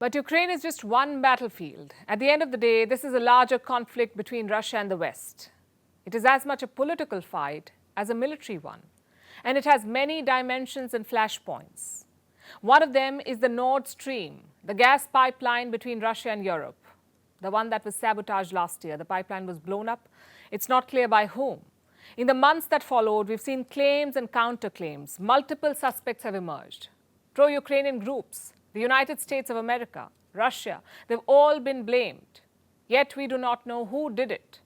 But Ukraine is just one battlefield. At the end of the day, this is a larger conflict between Russia and the West. It is as much a political fight as a military one. And it has many dimensions and flashpoints. One of them is the Nord Stream, the gas pipeline between Russia and Europe, the one that was sabotaged last year. The pipeline was blown up. It's not clear by whom. In the months that followed, we've seen claims and counterclaims. Multiple suspects have emerged. Pro-Ukrainian groups, the United States of America, Russia, they've all been blamed. Yet we do not know who did it.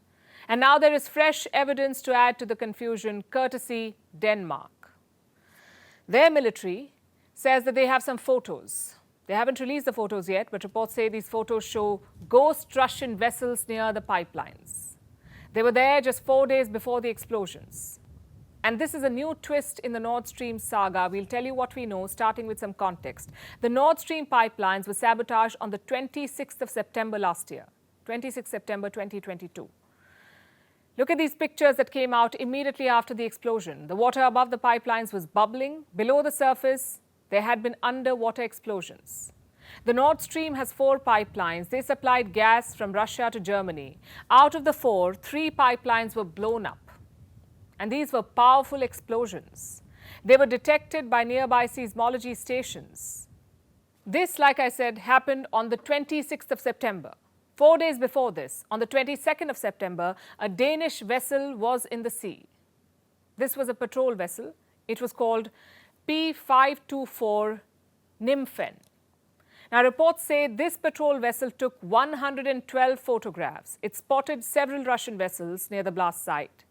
And now there is fresh evidence to add to the confusion, courtesy Denmark. Their military says that they have some photos. They haven't released the photos yet, but reports say these photos show ghost Russian vessels near the pipelines. They were there just 4 days before the explosions. And this is a new twist in the Nord Stream saga. We'll tell you what we know, starting with some context. The Nord Stream pipelines were sabotaged on the 26th of September last year, 26 September 2022. Look at these pictures that came out immediately after the explosion. The water above the pipelines was bubbling. Below the surface, there had been underwater explosions. The Nord Stream has 4 pipelines. They supplied gas from Russia to Germany. Out of the 4, 3 pipelines were blown up. And these were powerful explosions. They were detected by nearby seismology stations. This, like I said, happened on the 26th of September. 4 days before this, on the 22nd of September, a Danish vessel was in the sea. This was a patrol vessel. It was called P524 Nymphen. Now, reports say this patrol vessel took 112 photographs. It spotted several Russian vessels near the blast site.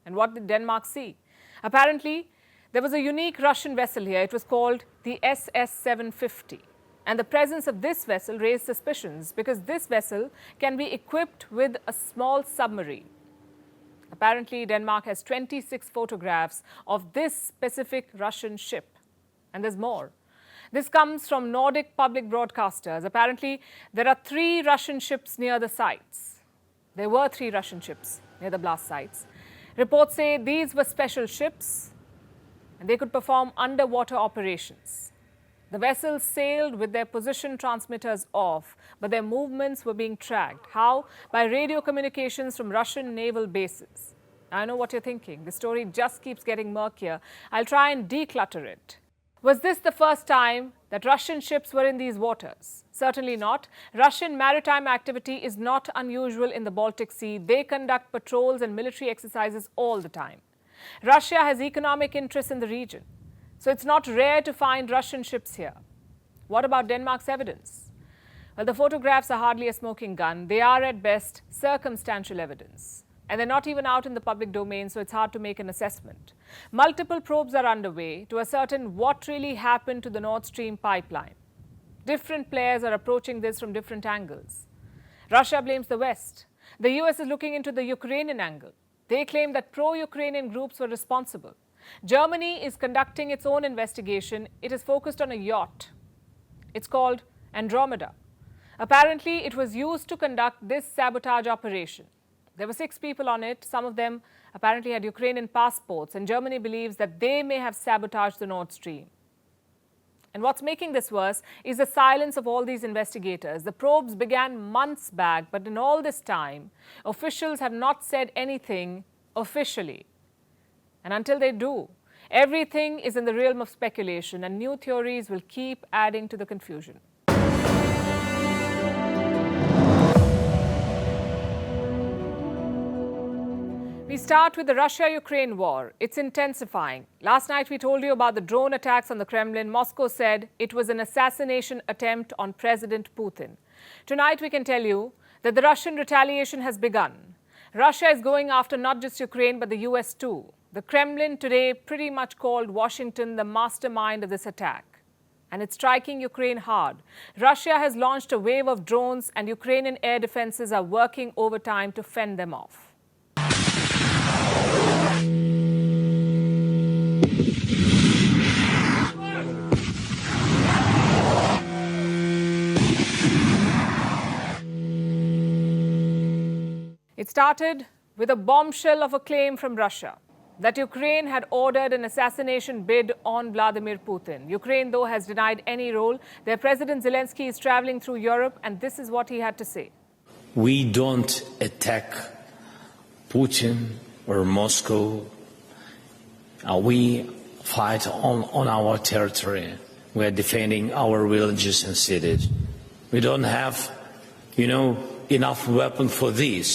And what did Denmark see? Apparently, there was a unique Russian vessel here. It was called the SS-750. And the presence of this vessel raised suspicions because this vessel can be equipped with a small submarine. Apparently, Denmark has 26 photographs of this specific Russian ship. And there's more. This comes from Nordic public broadcasters. Apparently, there are 3 Russian ships near the sites. There were 3 Russian ships near the blast sites. Reports say these were special ships and they could perform underwater operations. The vessels sailed with their position transmitters off, but their movements were being tracked. How? By radio communications from Russian naval bases. I know what you're thinking. The story just keeps getting murkier. I'll try and declutter it. Was this the first time that Russian ships were in these waters? Certainly not. Russian maritime activity is not unusual in the Baltic Sea. They conduct patrols and military exercises all the time. Russia has economic interests in the region. So it's not rare to find Russian ships here. What about Denmark's evidence? Well, the photographs are hardly a smoking gun. They are at best circumstantial evidence. And they're not even out in the public domain, so it's hard to make an assessment. Multiple probes are underway to ascertain what really happened to the Nord Stream pipeline. Different players are approaching this from different angles. Russia blames the West. The US is looking into the Ukrainian angle. They claim that pro-Ukrainian groups were responsible. Germany is conducting its own investigation. It is focused on a yacht. It's called Andromeda. Apparently, it was used to conduct this sabotage operation. There were 6 people on it. Some of them apparently had Ukrainian passports, and Germany believes that they may have sabotaged the Nord Stream. And what's making this worse is the silence of all these investigators. The probes began months back, but in all this time, officials have not said anything officially. And until they do, everything is in the realm of speculation, and new theories will keep adding to the confusion. We start with the Russia-Ukraine war. It's intensifying. Last night we told you about the drone attacks on the Kremlin. Moscow said it was an assassination attempt on President Putin. Tonight we can tell you that the Russian retaliation has begun. Russia is going after not just Ukraine but the US too. The Kremlin today pretty much called Washington the mastermind of this attack. And it's striking Ukraine hard. Russia has launched a wave of drones and Ukrainian air defenses are working overtime to fend them off. It started with a bombshell of a claim from Russia. that Ukraine had ordered an assassination bid on Vladimir Putin. Ukraine, though, has denied any role. Their President Zelensky is traveling through Europe, and this is what he had to say. We don't attack Putin or Moscow. We fight on our territory. We are defending our villages and cities. We don't have, enough weapons for this.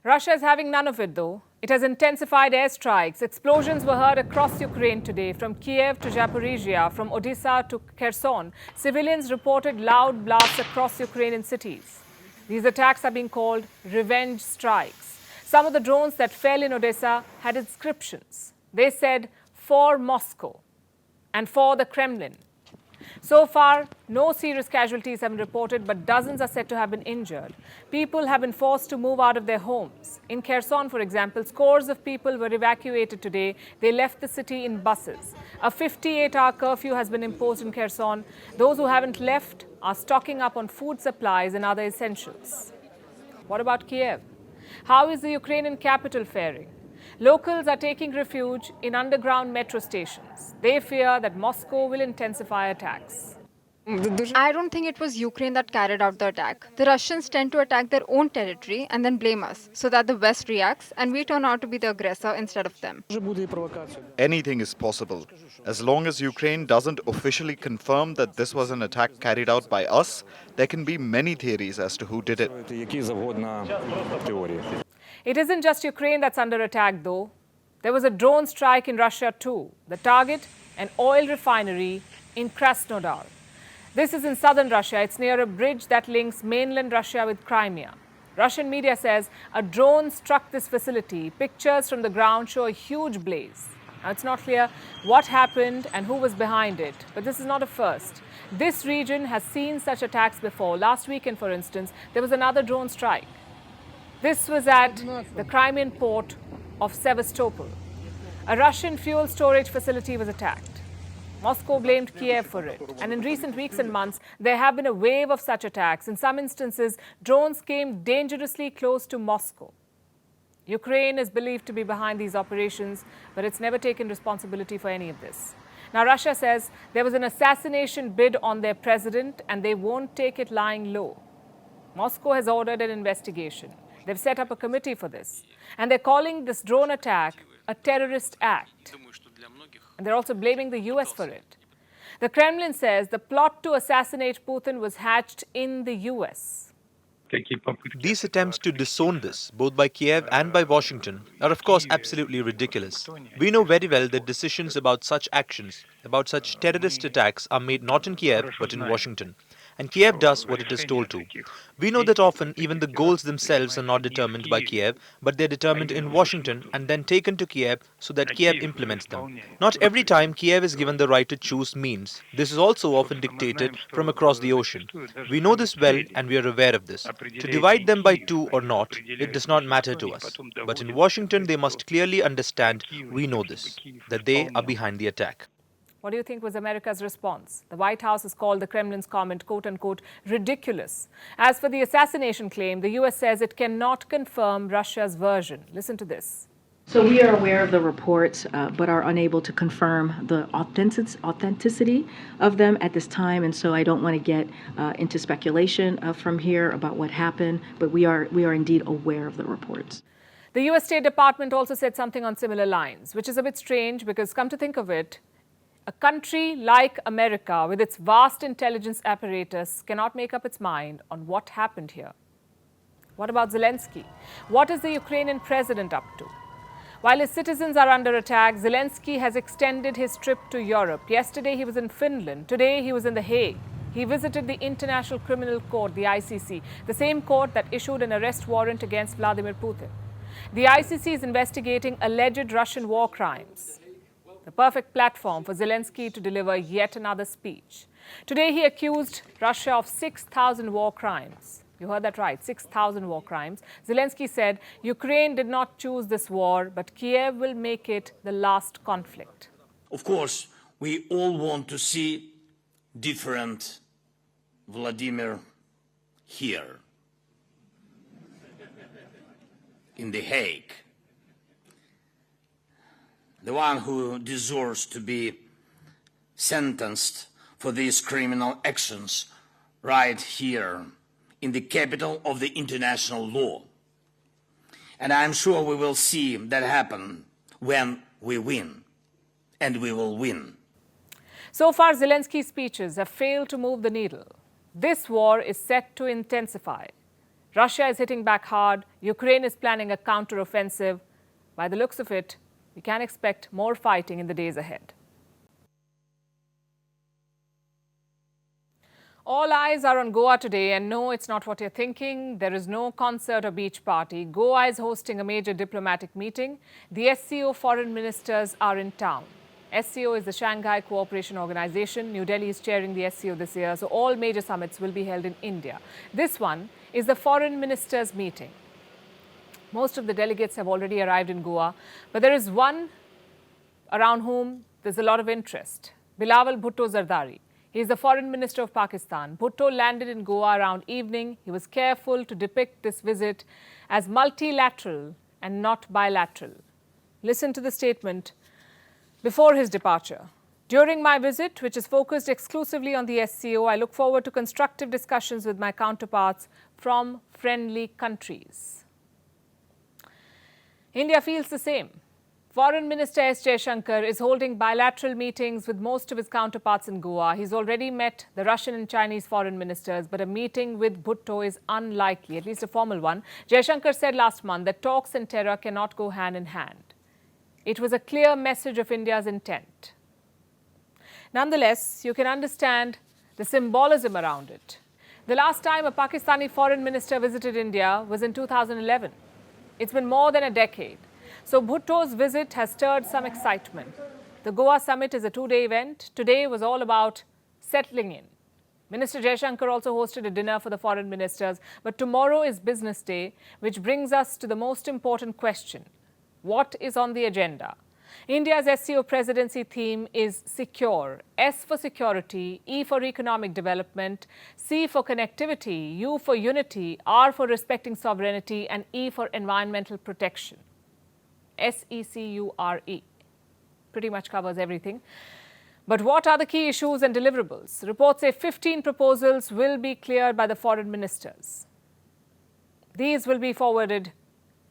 Russia is having none of it, though. It has intensified airstrikes. Explosions were heard across Ukraine today, from Kiev to Zaporizhia, from Odessa to Kherson. Civilians reported loud blasts across Ukrainian cities. These attacks are being called revenge strikes. Some of the drones that fell in Odessa had inscriptions. They said, "For Moscow" and "For the Kremlin." So far, no serious casualties have been reported, but dozens are said to have been injured. People have been forced to move out of their homes. In Kherson, for example, scores of people were evacuated today. They left the city in buses. A 58-hour curfew has been imposed in Kherson. Those who haven't left are stocking up on food supplies and other essentials. What about Kiev? How is the Ukrainian capital faring? Locals are taking refuge in underground metro stations. They fear that Moscow will intensify attacks. I don't think it was Ukraine that carried out the attack. The Russians tend to attack their own territory and then blame us, so that the West reacts and we turn out to be the aggressor instead of them. Anything is possible. As long as Ukraine doesn't officially confirm that this was an attack carried out by us, there can be many theories as to who did it. It isn't just Ukraine that's under attack, though. There was a drone strike in Russia, too. The target, an oil refinery in Krasnodar. This is in southern Russia. It's near a bridge that links mainland Russia with Crimea. Russian media says a drone struck this facility. Pictures from the ground show a huge blaze. Now, it's not clear what happened and who was behind it, but this is not a first. This region has seen such attacks before. Last weekend, for instance, there was another drone strike. This was at the Crimean port of Sevastopol. A Russian fuel storage facility was attacked. Moscow blamed Kiev for it. And in recent weeks and months, there have been a wave of such attacks. In some instances, drones came dangerously close to Moscow. Ukraine is believed to be behind these operations, but it's never taken responsibility for any of this. Now, Russia says there was an assassination bid on their president, and they won't take it lying low. Moscow has ordered an investigation. They've set up a committee for this. And they're calling this drone attack a terrorist act. And they're also blaming the US for it. The Kremlin says the plot to assassinate Putin was hatched in the US. These attempts to disown this, both by Kiev and by Washington, are of course absolutely ridiculous. We know very well that decisions about such actions, about such terrorist attacks, are made not in Kiev but in Washington. And Kiev does what it is told to. We know that often even the goals themselves are not determined by Kiev, but they're determined in Washington and then taken to Kiev so that Kiev implements them. Not every time Kiev is given the right to choose means. This is also often dictated from across the ocean. We know this well and we are aware of this. To divide them by two or not, it does not matter to us. But in Washington, they must clearly understand we know this, that they are behind the attack. What do you think was America's response? The White House has called the Kremlin's comment, quote unquote, ridiculous. As for the assassination claim, the US says it cannot confirm Russia's version. Listen to this. So we are aware of the reports, but are unable to confirm the authenticity of them at this time. And so I don't want to get into speculation from here about what happened, but we are indeed aware of the reports. The US State Department also said something on similar lines, which is a bit strange because, come to think of it, a country like America, with its vast intelligence apparatus, cannot make up its mind on what happened here. What about Zelensky? What is the Ukrainian president up to? While his citizens are under attack, Zelensky has extended his trip to Europe. Yesterday, he was in Finland. Today, he was in The Hague. He visited the International Criminal Court, the ICC, the same court that issued an arrest warrant against Vladimir Putin. The ICC is investigating alleged Russian war crimes. The perfect platform for Zelensky to deliver yet another speech. Today, he accused Russia of 6,000 war crimes. You heard that right, 6,000 war crimes. Zelensky said Ukraine did not choose this war, but Kiev will make it the last conflict. Of course, we all want to see different Vladimir here in The Hague. the one who deserves to be sentenced for these criminal actions right here in the capital of the international law. And I'm sure we will see that happen when we win, and we will win. So far, Zelensky's speeches have failed to move the needle. This war is set to intensify. Russia is hitting back hard. Ukraine is planning a counter-offensive. By the looks of it, we can expect more fighting in the days ahead. All eyes are on Goa today, and no, it's not what you're thinking. There is no concert or beach party. Goa is hosting a major diplomatic meeting. The SCO foreign ministers are in town. SCO is the Shanghai Cooperation Organization. New Delhi is chairing the SCO this year, so all major summits will be held in India. This one is the foreign ministers' meeting. Most of the delegates have already arrived in Goa, but there is one around whom there's a lot of interest. Bilawal Bhutto Zardari. He is the foreign minister of Pakistan. Bhutto landed in Goa around evening. He was careful to depict this visit as multilateral and not bilateral. Listen to the statement before his departure. During my visit, which is focused exclusively on the SCO, I look forward to constructive discussions with my counterparts from friendly countries. India feels the same. Foreign Minister S. Jaishankar is holding bilateral meetings with most of his counterparts in Goa. He's already met the Russian and Chinese foreign ministers, but a meeting with Bhutto is unlikely, at least a formal one. Jaishankar said last month that talks and terror cannot go hand in hand. It was a clear message of India's intent. Nonetheless, you can understand the symbolism around it. The last time a Pakistani foreign minister visited India was in 2011. It's been more than a decade. So Bhutto's visit has stirred some excitement. The Goa Summit is a two-day event. Today was all about settling in. Minister Jaishankar also hosted a dinner for the foreign ministers. But tomorrow is business day, which brings us to the most important question. What is on the agenda? India's SCO presidency theme is secure. S for security, E for economic development, C for connectivity, U for unity, R for respecting sovereignty, and E for environmental protection. SECURE. Pretty much covers everything. But what are the key issues and deliverables? Reports say 15 proposals will be cleared by the foreign ministers. These will be forwarded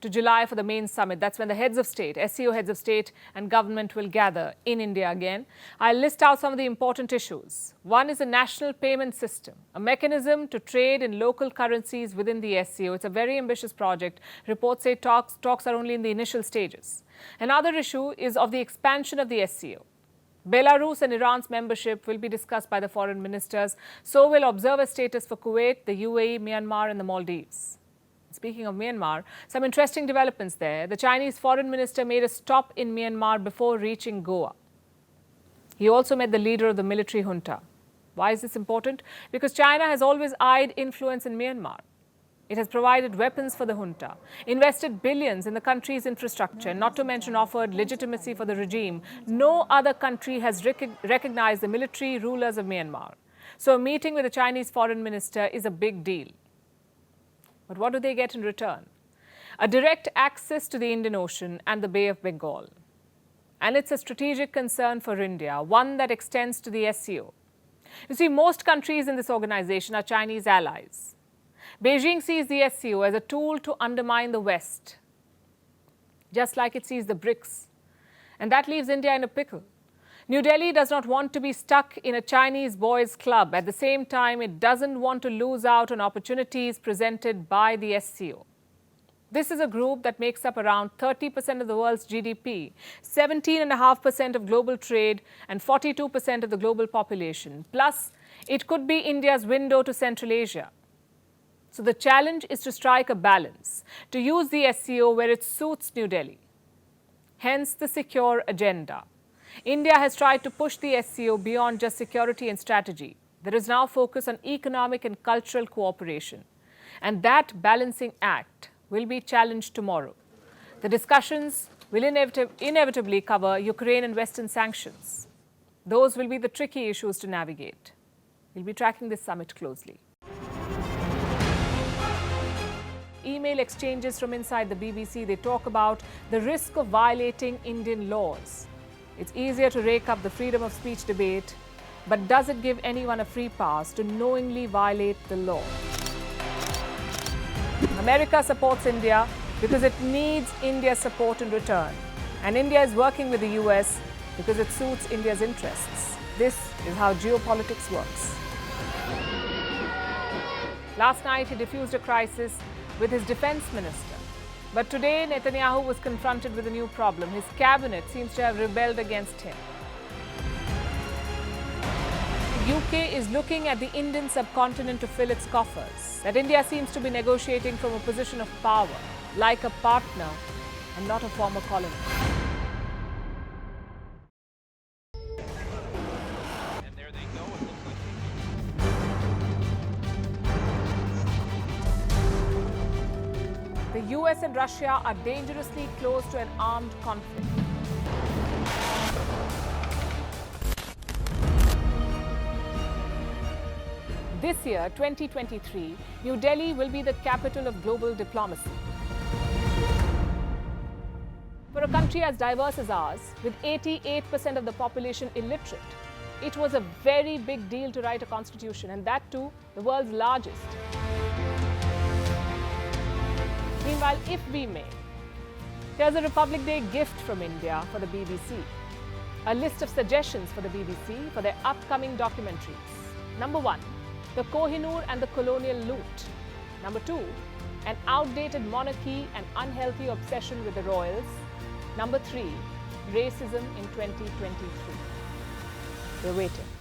to July for the main summit. That's when the heads of state, SCO heads of state and government will gather in India again. I'll list out some of the important issues. One is a national payment system, a mechanism to trade in local currencies within the SCO. It's a very ambitious project. Reports say talks are only in the initial stages. Another issue is of the expansion of the SCO. Belarus and Iran's membership will be discussed by the foreign ministers. So will observer status for Kuwait, the UAE, Myanmar and the Maldives. Speaking of Myanmar, some interesting developments there. The Chinese foreign minister made a stop in Myanmar before reaching Goa. He also met the leader of the military junta. Why is this important? Because China has always eyed influence in Myanmar. It has provided weapons for the junta, invested billions in the country's infrastructure, not to mention offered legitimacy for the regime. No other country has recognized the military rulers of Myanmar. So a meeting with the Chinese foreign minister is a big deal. But what do they get in return? A direct access to the Indian Ocean and the Bay of Bengal. And it's a strategic concern for India, one that extends to the SCO. You see, most countries in this organization are Chinese allies. Beijing sees the SCO as a tool to undermine the West, just like it sees the BRICS. And that leaves India in a pickle. New Delhi does not want to be stuck in a Chinese boys' club. At the same time, it doesn't want to lose out on opportunities presented by the SCO. This is a group that makes up around 30% of the world's GDP, 17.5% of global trade, and 42% of the global population. Plus, it could be India's window to Central Asia. So the challenge is to strike a balance, to use the SCO where it suits New Delhi. Hence the secure agenda. India has tried to push the SCO beyond just security and strategy. There is now focus on economic and cultural cooperation. And that balancing act will be challenged tomorrow. The discussions will inevitably cover Ukraine and Western sanctions. Those will be the tricky issues to navigate. We'll be tracking this summit closely. email exchanges from inside the BBC, they talk about the risk of violating Indian laws. It's easier to rake up the freedom of speech debate, but does it give anyone a free pass to knowingly violate the law? America supports India because it needs India's support in return. And India is working with the US because it suits India's interests. This is how geopolitics works. Last night, he diffused a crisis with his defense minister. But today, Netanyahu was confronted with a new problem. His cabinet seems to have rebelled against him. The UK is looking at the Indian subcontinent to fill its coffers. That India seems to be negotiating from a position of power, like a partner and not a former colony. The US and Russia are dangerously close to an armed conflict. This year, 2023, New Delhi will be the capital of global diplomacy. For a country as diverse as ours, with 88% of the population illiterate, it was a very big deal to write a constitution, and that too, the world's largest. Meanwhile, if we may, here's a Republic Day gift from India for the BBC. A list of suggestions for the BBC for their upcoming documentaries. Number 1, the Kohinoor and the colonial loot. Number 2, an outdated monarchy and unhealthy obsession with the royals. Number 3, racism in 2023. We're waiting.